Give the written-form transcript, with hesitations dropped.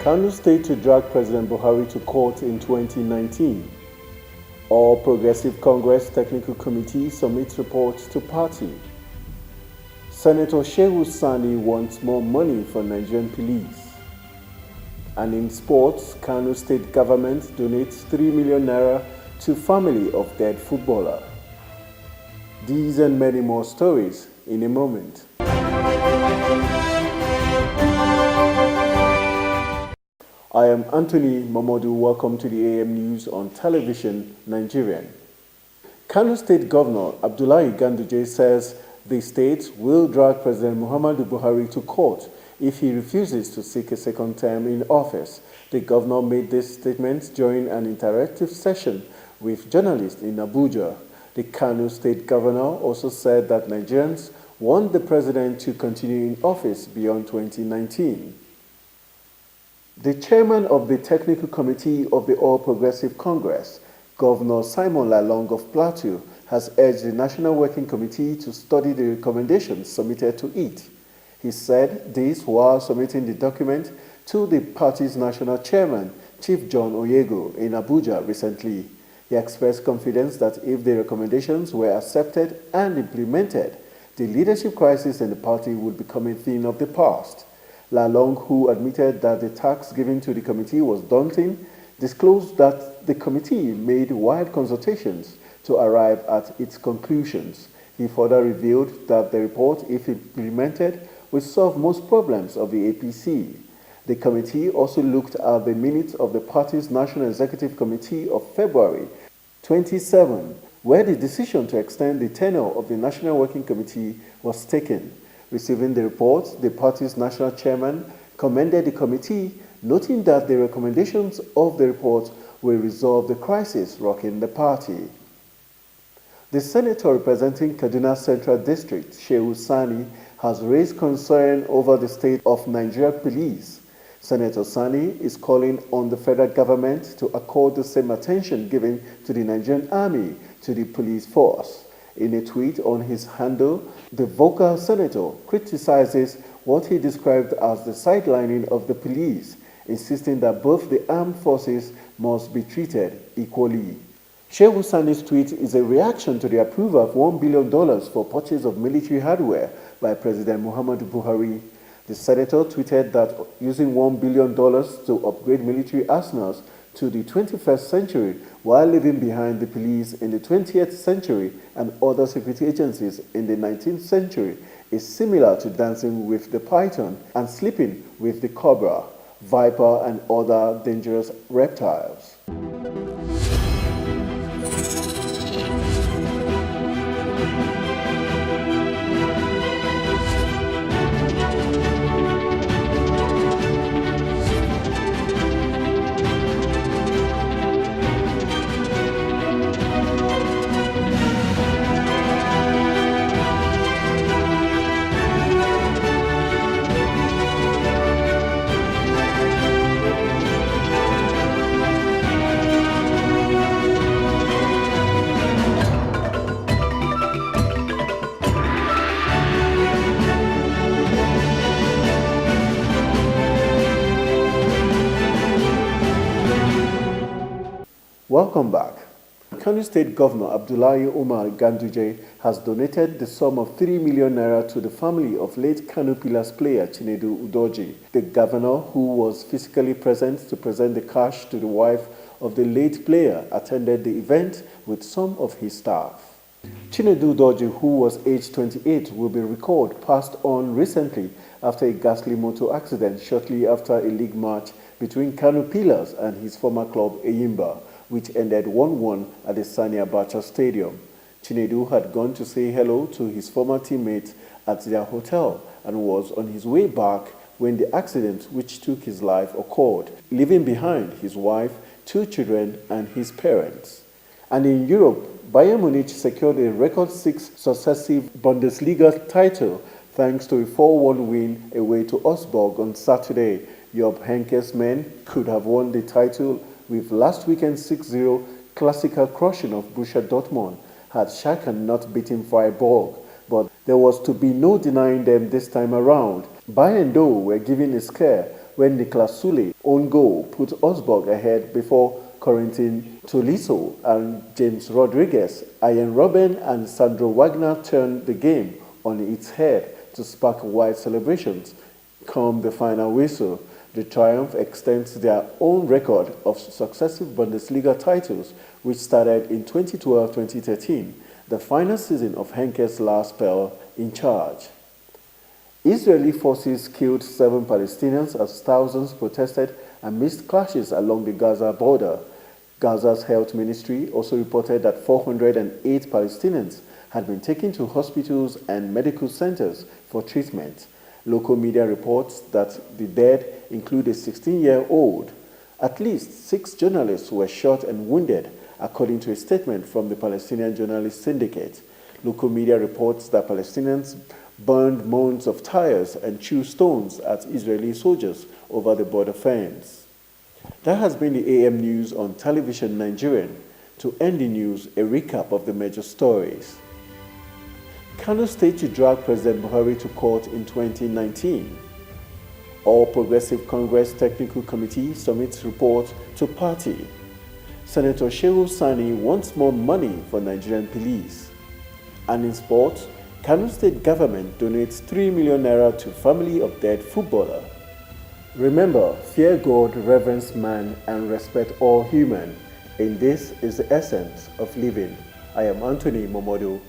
Kano State to drag President Buhari to court in 2019. All Progressive Congress Technical Committee submits reports to party. Senator Shehu Sani wants more money for Nigerian police. And in sports, Kano State government donates 3 million naira to family of dead footballer. These and many more stories in a moment. I am Anthony Mamodu. Welcome to the AM News on Television, Nigerian. Kano State Governor Abdullahi Ganduje says the state will drag President Muhammadu Buhari to court if he refuses to seek a second term in office. The governor made this statement during an interactive session with journalists in Abuja. The Kano State Governor also said that Nigerians want the president to continue in office beyond 2019. The chairman of the Technical Committee of the All Progressive Congress, Governor Simon Lalong of Plateau, has urged the National Working Committee to study the recommendations submitted to it. He said this while submitting the document to the party's national chairman, Chief John Oyego, in Abuja recently. He expressed confidence that if the recommendations were accepted and implemented, the leadership crisis in the party would become a thing of the past. Lalong, who admitted that the task given to the committee was daunting, disclosed that the committee made wide consultations to arrive at its conclusions. He further revealed that the report, if implemented, would solve most problems of the APC. The committee also looked at the minutes of the party's National Executive Committee of February 27, where the decision to extend the tenure of the National Working Committee was taken. Receiving the report, the party's national chairman commended the committee, noting that the recommendations of the report will resolve the crisis rocking the party. The senator representing Kaduna Central District, Shehu Sani, has raised concern over the state of Nigeria police. Senator Sani is calling on the federal government to accord the same attention given to the Nigerian army to the police force. In a tweet on his handle, the vocal senator criticizes what he described as the sidelining of the police, insisting that both the armed forces must be treated equally. Shehu Sani's tweet is a reaction to the approval of $1 billion for purchase of military hardware by President Muhammadu Buhari. The senator tweeted that using $1 billion to upgrade military arsenals to the 21st century while leaving behind the police in the 20th century and other security agencies in the 19th century is similar to dancing with the python and sleeping with the cobra, viper, and other dangerous reptiles. Welcome back. Kano State Governor Abdullahi Umar Ganduje has donated the sum of 3 million naira to the family of late Kano Pillars player Chinedu Udoji. The governor, who was physically present to present the cash to the wife of the late player, attended the event with some of his staff. Chinedu Udoji, who was aged 28, will be recalled passed on recently after a ghastly motor accident shortly after a league match between Kano Pillars and his former club Eyimba, which ended 1-1 at the Sani Abacha Stadium. Chinedu had gone to say hello to his former teammates at their hotel and was on his way back when the accident which took his life occurred, leaving behind his wife, 2 children, and his parents. And in Europe, Bayern Munich secured a record 6 successive Bundesliga title thanks to a 4-1 win away to Augsburg on Saturday. Jupp Heynckes' men could have won the title with last weekend's 6-0 classical crushing of Borussia Dortmund had Schalke not beaten Freiburg, but there was to be no denying them this time around. Bayern, though, were given a scare when Nicolas Sule own goal put Osborg ahead before Corentin Tolisso and James Rodriguez, Ian Robben and Sandro Wagner turned the game on its head to spark wide celebrations. Come the final whistle, the triumph extends their own record of successive Bundesliga titles, which started in 2012-2013, the final season of Henke's last spell in charge. Israeli forces killed 7 Palestinians as thousands protested amidst clashes along the Gaza border. Gaza's health ministry also reported that 408 Palestinians had been taken to hospitals and medical centers for treatment. Local media reports that the dead include a 16-year-old. At least 6 journalists were shot and wounded, according to a statement from the Palestinian Journalist Syndicate. Local media reports that Palestinians burned mounds of tires and threw stones at Israeli soldiers over the border fence. That has been the AM News on Television Nigerian. To end the news, a recap of the major stories. Kano State to drag President Buhari to court in 2019. All Progressive Congress Technical Committee submits report to party. Senator Shehu Sani wants more money for Nigerian police. And in sports, Kano State government donates 3 million naira to family of dead footballer. Remember, fear God, reverence man, and respect all human. And this is the essence of living. I am Anthony Momodu.